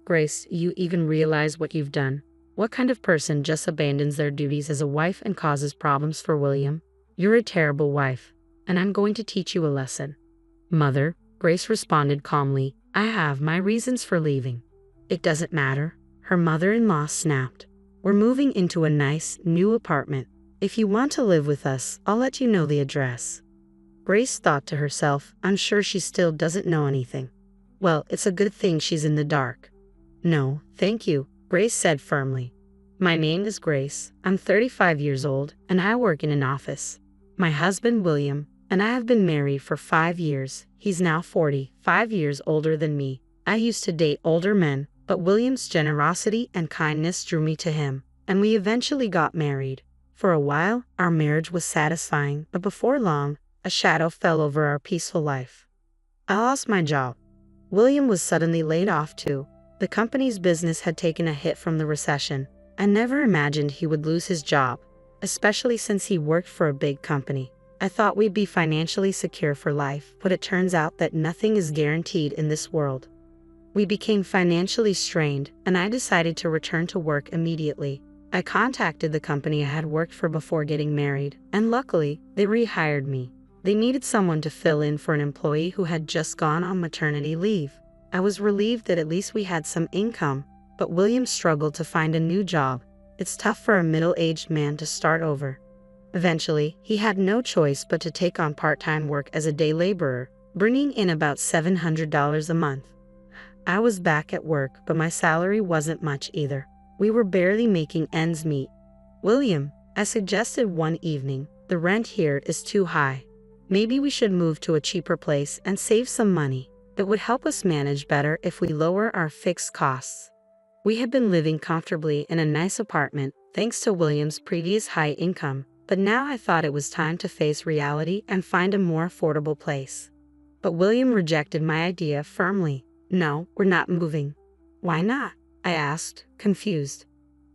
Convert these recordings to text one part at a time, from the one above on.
Grace, you even realize what you've done? What kind of person just abandons their duties as a wife and causes problems for William? You're a terrible wife, and I'm going to teach you a lesson. Mother, Grace responded calmly, I have my reasons for leaving. It doesn't matter, her mother-in-law snapped. We're moving into a nice, new apartment. If you want to live with us, I'll let you know the address. Grace thought to herself, I'm sure she still doesn't know anything. Well, it's a good thing she's in the dark. No, thank you, Grace said firmly. My name is Grace, I'm 35 years old, and I work in an office. My husband William, and I have been married for 5 years. He's now 45 years older than me. I used to date older men, but William's generosity and kindness drew me to him, and we eventually got married. For a while, our marriage was satisfying, but before long, a shadow fell over our peaceful life. I lost my job. William was suddenly laid off too. The company's business had taken a hit from the recession. I never imagined he would lose his job, especially since he worked for a big company. I thought we'd be financially secure for life, but it turns out that nothing is guaranteed in this world. We became financially strained, and I decided to return to work immediately. I contacted the company I had worked for before getting married, and luckily, they rehired me. They needed someone to fill in for an employee who had just gone on maternity leave. I was relieved that at least we had some income, but William struggled to find a new job. It's tough for a middle-aged man to start over. Eventually, he had no choice but to take on part-time work as a day laborer, bringing in about $700 a month. I was back at work, but my salary wasn't much either. We were barely making ends meet. William, I suggested one evening, the rent here is too high. Maybe we should move to a cheaper place and save some money. It would help us manage better if we lower our fixed costs. We had been living comfortably in a nice apartment, thanks to William's previous high income, but now I thought it was time to face reality and find a more affordable place. But William rejected my idea firmly. No, we're not moving. Why not? I asked, confused.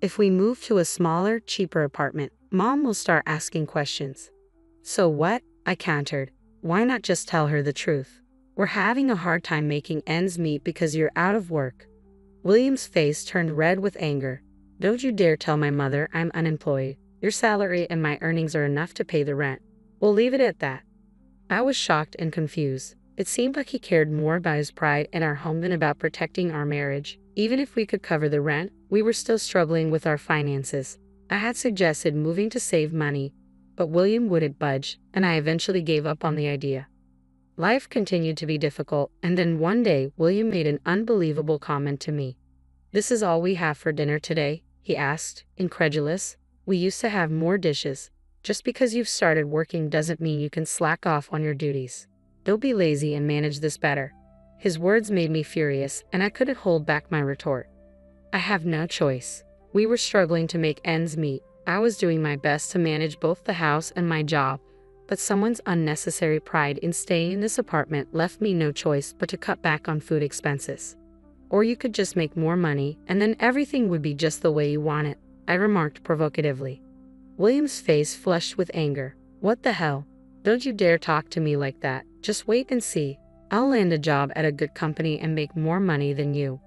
If we move to a smaller, cheaper apartment, Mom will start asking questions. So what? I countered. Why not just tell her the truth? We're having a hard time making ends meet because you're out of work. William's face turned red with anger. Don't you dare tell my mother I'm unemployed. Your salary and my earnings are enough to pay the rent. We'll leave it at that. I was shocked and confused. It seemed like he cared more about his pride in our home than about protecting our marriage. Even if we could cover the rent, we were still struggling with our finances. I had suggested moving to save money, but William wouldn't budge, and I eventually gave up on the idea. Life continued to be difficult, and then one day, William made an unbelievable comment to me. This is all we have for dinner today? He asked, incredulous. We used to have more dishes. Just because you've started working doesn't mean you can slack off on your duties. Don't be lazy and manage this better. His words made me furious, and I couldn't hold back my retort. I have no choice. We were struggling to make ends meet. I was doing my best to manage both the house and my job, but someone's unnecessary pride in staying in this apartment left me no choice but to cut back on food expenses. Or you could just make more money, and then everything would be just the way you want it, I remarked provocatively. William's face flushed with anger. What the hell? Don't you dare talk to me like that. Just wait and see. I'll land a job at a good company and make more money than you.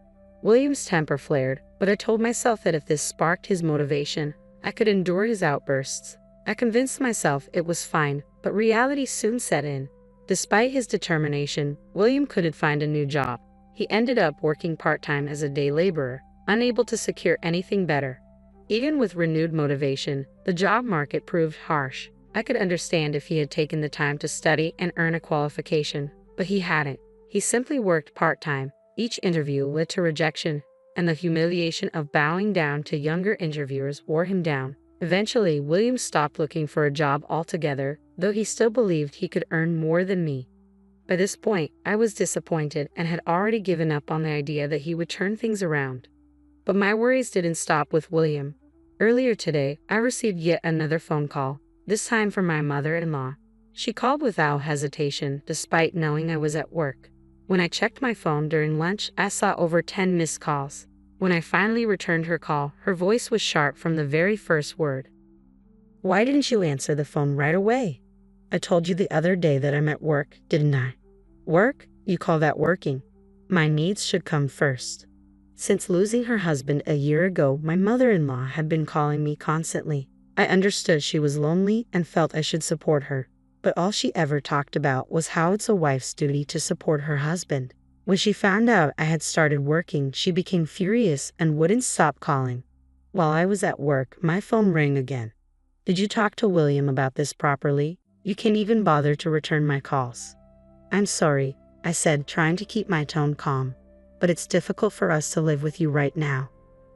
William's temper flared, but I told myself that if this sparked his motivation, I could endure his outbursts. I convinced myself it was fine, but reality soon set in. Despite his determination, William couldn't find a new job. He ended up working part-time as a day laborer, unable to secure anything better. Even with renewed motivation, the job market proved harsh. I could understand if he had taken the time to study and earn a qualification, but he hadn't. He simply worked part-time. Each interview led to rejection, and the humiliation of bowing down to younger interviewers wore him down. Eventually, William stopped looking for a job altogether, though he still believed he could earn more than me. By this point, I was disappointed and had already given up on the idea that he would turn things around. But my worries didn't stop with William. Earlier today, I received yet another phone call, this time from my mother-in-law. She called without hesitation, despite knowing I was at work. When I checked my phone during lunch, I saw over 10 missed calls. When I finally returned her call, her voice was sharp from the very first word. Why didn't you answer the phone right away? I told you the other day that I'm at work, didn't I? Work? You call that working? My needs should come first. Since losing her husband a year ago, my mother-in-law had been calling me constantly. I understood she was lonely and felt I should support her, but all she ever talked about was how it's a wife's duty to support her husband. When she found out I had started working, she became furious and wouldn't stop calling. While I was at work, my phone rang again. "Did you talk to William about this properly? You can't even bother to return my calls." "I'm sorry," I said, trying to keep my tone calm, "but it's difficult for us to live with you right now."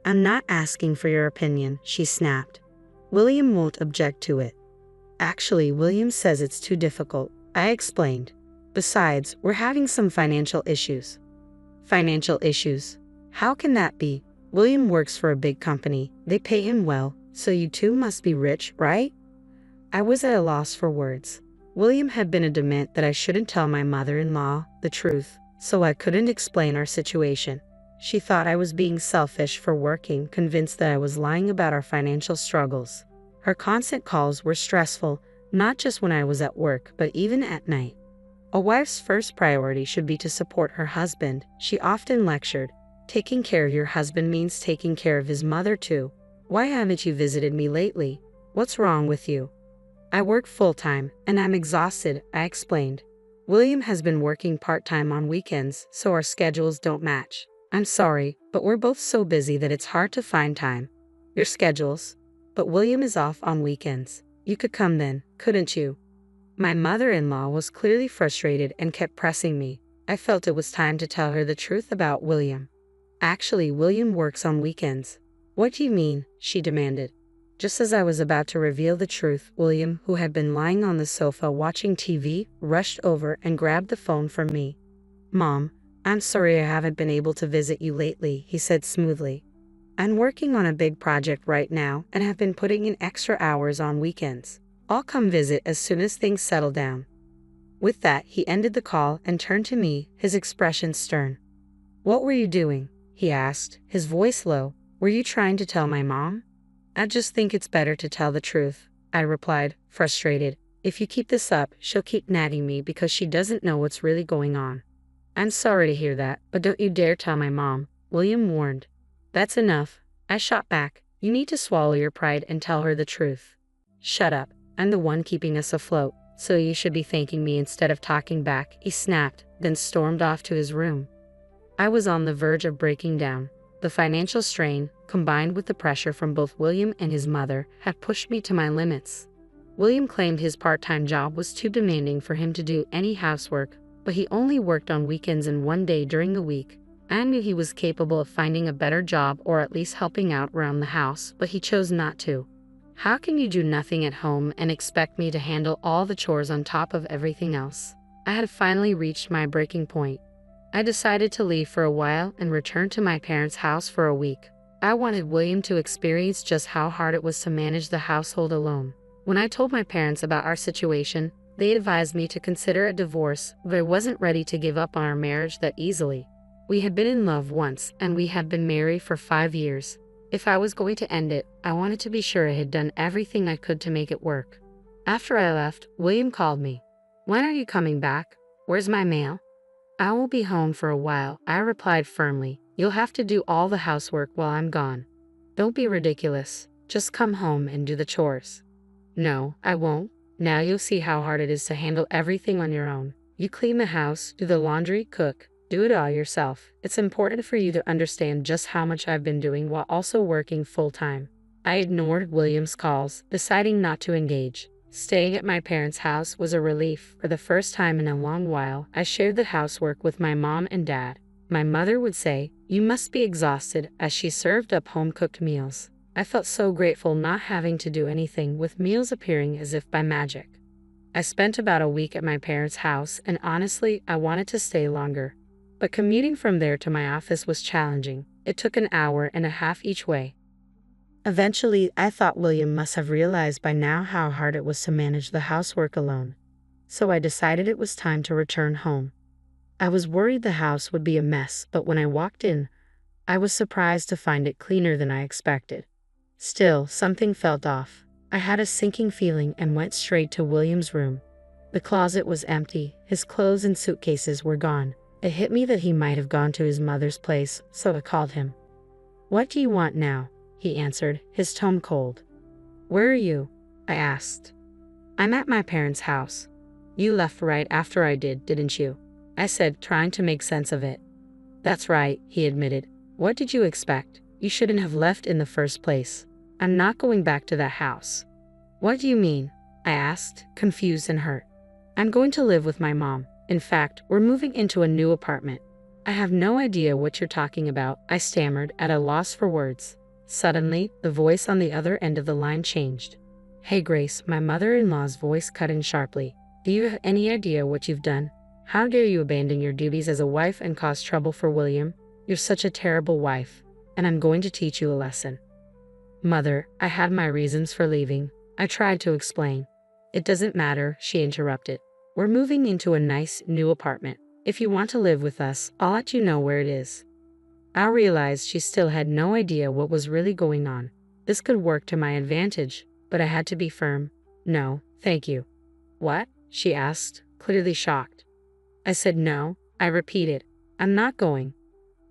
"I'm not asking for your opinion," she snapped. "William won't object to it." "Actually, William says it's too difficult," I explained. "Besides, we're having some financial issues." "Financial issues? How can that be? William works for a big company. They pay him well, so you two must be rich, right?" I was at a loss for words. William had been adamant that I shouldn't tell my mother-in-law the truth, so I couldn't explain our situation. She thought I was being selfish for working, convinced that I was lying about our financial struggles. Her constant calls were stressful, not just when I was at work, but even at night. "A wife's first priority should be to support her husband," she often lectured. "Taking care of your husband means taking care of his mother too. Why haven't you visited me lately? What's wrong with you?" "I work full-time, and I'm exhausted," I explained. "William has been working part-time on weekends, so our schedules don't match. I'm sorry, but we're both so busy that it's hard to find time." "Your schedules? But William is off on weekends. You could come then, couldn't you?" My mother-in-law was clearly frustrated and kept pressing me. I felt it was time to tell her the truth about William. "Actually, William works on weekends." "What do you mean?" she demanded. Just as I was about to reveal the truth, William, who had been lying on the sofa watching TV, rushed over and grabbed the phone from me. "Mom, I'm sorry I haven't been able to visit you lately," he said smoothly. "I'm working on a big project right now and have been putting in extra hours on weekends. I'll come visit as soon as things settle down." With that, he ended the call and turned to me, his expression stern. "What were you doing?" he asked, his voice low. "Were you trying to tell my mom?" "I just think it's better to tell the truth," I replied, frustrated. "If you keep this up, she'll keep nagging me because she doesn't know what's really going on." "I'm sorry to hear that, but don't you dare tell my mom," William warned. "That's enough," I shot back. "You need to swallow your pride and tell her the truth." "Shut up. I'm the one keeping us afloat, so you should be thanking me instead of talking back," he snapped, then stormed off to his room. I was on the verge of breaking down. The financial strain, combined with the pressure from both William and his mother, had pushed me to my limits. William claimed his part-time job was too demanding for him to do any housework, but he only worked on weekends and one day during the week. I knew he was capable of finding a better job or at least helping out around the house, but he chose not to. "How can you do nothing at home and expect me to handle all the chores on top of everything else?" I had finally reached my breaking point. I decided to leave for a while and return to my parents' house for a week. I wanted William to experience just how hard it was to manage the household alone. When I told my parents about our situation, they advised me to consider a divorce, but I wasn't ready to give up on our marriage that easily. We had been in love once, and we had been married for 5 years. If I was going to end it, I wanted to be sure I had done everything I could to make it work. After I left, William called me. "When are you coming back? Where's my mail?" "I will be home for a while," I replied firmly. "You'll have to do all the housework while I'm gone." "Don't be ridiculous. Just come home and do the chores." "No, I won't. Now you'll see how hard it is to handle everything on your own. You clean the house, do the laundry, cook. Do it all yourself. It's important for you to understand just how much I've been doing while also working full-time." I ignored William's calls, deciding not to engage. Staying at my parents' house was a relief. For the first time in a long while, I shared the housework with my mom and dad. My mother would say, "You must be exhausted," as she served up home-cooked meals. I felt so grateful not having to do anything, with meals appearing as if by magic. I spent about a week at my parents' house, and honestly, I wanted to stay longer. But commuting from there to my office was challenging. It took an hour and a half each way. Eventually, I thought William must have realized by now how hard it was to manage the housework alone. So I decided it was time to return home. I was worried the house would be a mess, but when I walked in, I was surprised to find it cleaner than I expected. Still, something felt off. I had a sinking feeling and went straight to William's room. The closet was empty, his clothes and suitcases were gone. It hit me that he might have gone to his mother's place, so I called him. "What do you want now?" he answered, his tone cold. "Where are you?" I asked. "I'm at my parents' house." "You left right after I did, didn't you?" I said, trying to make sense of it. "That's right," he admitted. "What did you expect? You shouldn't have left in the first place. I'm not going back to that house." "What do you mean?" I asked, confused and hurt. "I'm going to live with my mom. In fact, we're moving into a new apartment." "I have no idea what you're talking about," I stammered, at a loss for words. Suddenly, the voice on the other end of the line changed. "Hey Grace," my mother-in-law's voice cut in sharply. "Do you have any idea what you've done? How dare you abandon your duties as a wife and cause trouble for William? You're such a terrible wife, and I'm going to teach you a lesson." "Mother, I had my reasons for leaving," I tried to explain. "It doesn't matter," she interrupted. "We're moving into a nice, new apartment. If you want to live with us, I'll let you know where it is." I realized she still had no idea what was really going on. This could work to my advantage, but I had to be firm. "No, thank you." "What?" she asked, clearly shocked. I said no. I repeated, "I'm not going."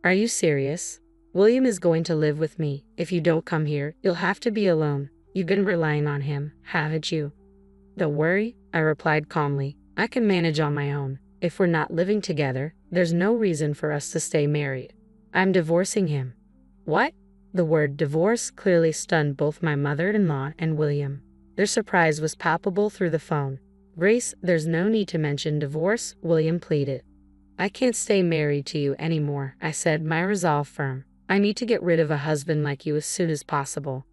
"Are you serious? William is going to live with me. If you don't come here, you'll have to be alone. You've been relying on him, haven't you?" "Don't worry," I replied calmly. "I can manage on my own. If we're not living together, there's no reason for us to stay married. I'm divorcing him." "What?" The word divorce clearly stunned both my mother-in-law and William. Their surprise was palpable through the phone. "Grace, there's no need to mention divorce," William pleaded. "I can't stay married to you anymore," I said, my resolve firm. "I need to get rid of a husband like you as soon as possible."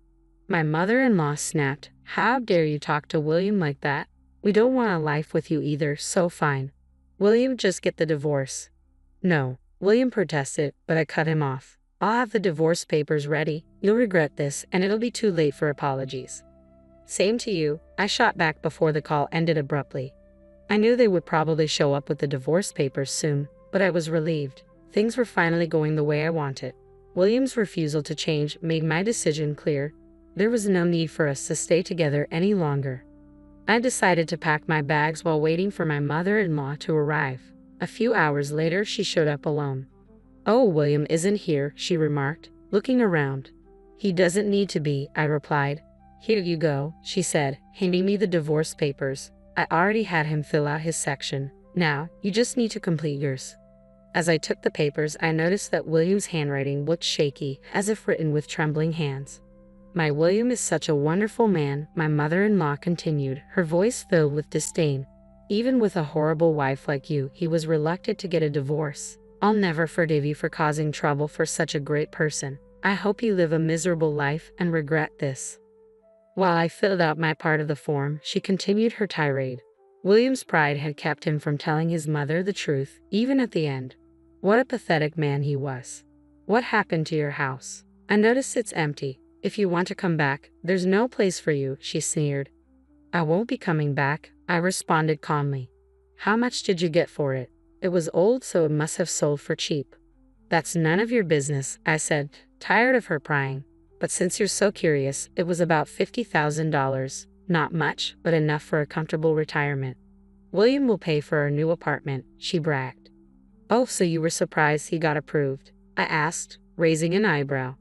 My mother-in-law snapped, "How dare you talk to William like that? We don't want a life with you either, so fine. William, just get the divorce." "No," William protested, but I cut him off. "I'll have the divorce papers ready. You'll regret this, and it'll be too late for apologies." "Same to you," I shot back before the call ended abruptly. I knew they would probably show up with the divorce papers soon, but I was relieved. Things were finally going the way I wanted. William's refusal to change made my decision clear. There was no need for us to stay together any longer. I decided to pack my bags while waiting for my mother-in-law to arrive. A few hours later, she showed up alone. "Oh, William isn't here," she remarked, looking around. "He doesn't need to be," I replied. "Here you go," she said, handing me the divorce papers. "I already had him fill out his section. Now, you just need to complete yours." As I took the papers, I noticed that William's handwriting looked shaky, as if written with trembling hands. "My William is such a wonderful man," my mother-in-law continued, her voice filled with disdain. "Even with a horrible wife like you, he was reluctant to get a divorce. I'll never forgive you for causing trouble for such a great person. I hope you live a miserable life and regret this." While I filled out my part of the form, she continued her tirade. William's pride had kept him from telling his mother the truth, even at the end. What a pathetic man he was. "What happened to your house? I noticed it's empty. If you want to come back, there's no place for you," she sneered. "I won't be coming back," I responded calmly. "How much did you get for it?" "It was old, so it must have sold for cheap." "That's none of your business," I said, tired of her prying. "But since you're so curious, it was about $50,000. Not much, but enough for a comfortable retirement. William will pay for our new apartment," she bragged. "Oh, so you were surprised he got approved?" I asked, raising an eyebrow.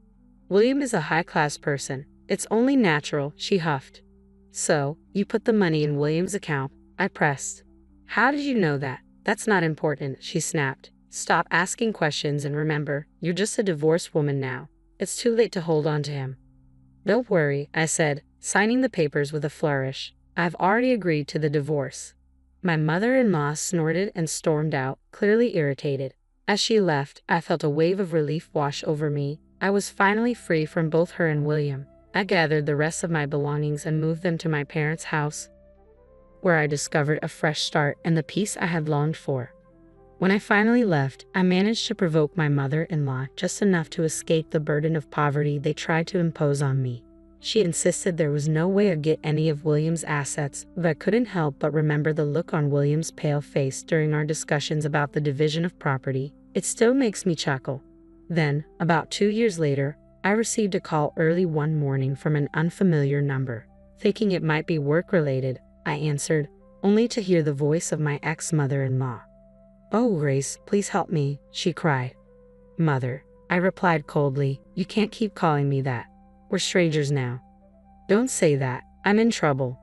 "William is a high-class person. It's only natural," she huffed. "So, you put the money in William's account?" I pressed. "How did you know that?" "That's not important," she snapped. "Stop asking questions and remember, you're just a divorced woman now. It's too late to hold on to him." "Don't worry," I said, signing the papers with a flourish. "I've already agreed to the divorce." My mother-in-law snorted and stormed out, clearly irritated. As she left, I felt a wave of relief wash over me. I was finally free from both her and William. I gathered the rest of my belongings and moved them to my parents' house, where I discovered a fresh start and the peace I had longed for. When I finally left, I managed to provoke my mother-in-law just enough to escape the burden of poverty they tried to impose on me. She insisted there was no way I'd get any of William's assets, but I couldn't help but remember the look on William's pale face during our discussions about the division of property. It still makes me chuckle. Then, about 2 years later, I received a call early one morning from an unfamiliar number. Thinking it might be work-related, I answered, only to hear the voice of my ex-mother-in-law. "Oh, Grace, please help me," she cried. "Mother," I replied coldly, "you can't keep calling me that. We're strangers now." "Don't say that. I'm in trouble."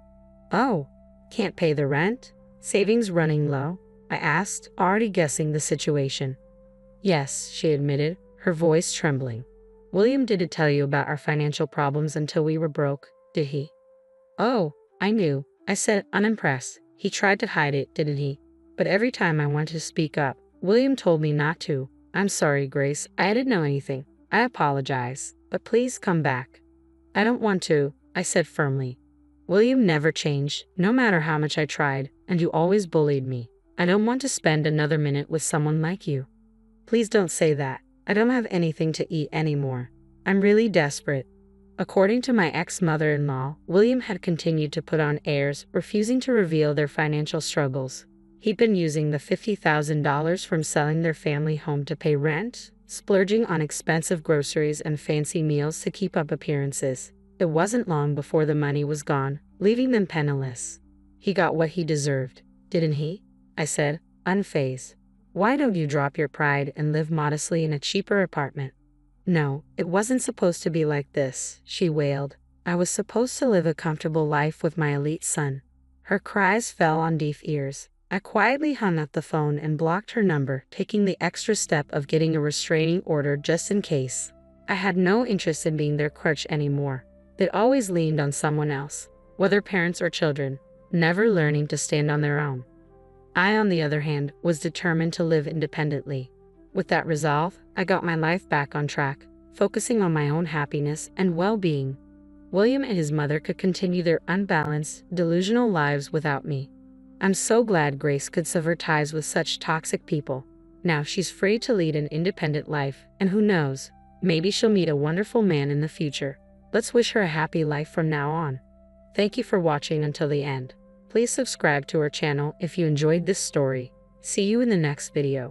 "Oh, can't pay the rent? Savings running low?" I asked, already guessing the situation. "Yes," she admitted, her voice trembling. "William didn't tell you about our financial problems until we were broke, did he?" "Oh, I knew," I said, unimpressed. "He tried to hide it, didn't he? But every time I wanted to speak up, William told me not to." "I'm sorry, Grace. I didn't know anything. I apologize. But please come back." "I don't want to," I said firmly. "William never changed, no matter how much I tried, and you always bullied me. I don't want to spend another minute with someone like you." "Please don't say that. I don't have anything to eat anymore. I'm really desperate." According to my ex-mother-in-law, William had continued to put on airs, refusing to reveal their financial struggles. He'd been using the $50,000 from selling their family home to pay rent, splurging on expensive groceries and fancy meals to keep up appearances. It wasn't long before the money was gone, leaving them penniless. "He got what he deserved, didn't he?" I said, unfazed. "Why don't you drop your pride and live modestly in a cheaper apartment?" "No, it wasn't supposed to be like this," she wailed. "I was supposed to live a comfortable life with my elite son." Her cries fell on deaf ears. I quietly hung up the phone and blocked her number, taking the extra step of getting a restraining order just in case. I had no interest in being their crutch anymore. They'd always leaned on someone else, whether parents or children, never learning to stand on their own. I, on the other hand, was determined to live independently. With that resolve, I got my life back on track, focusing on my own happiness and well-being. William and his mother could continue their unbalanced, delusional lives without me. I'm so glad Grace could sever ties with such toxic people. Now she's free to lead an independent life, and who knows, maybe she'll meet a wonderful man in the future. Let's wish her a happy life from now on. Thank you for watching until the end. Please subscribe to our channel if you enjoyed this story. See you in the next video.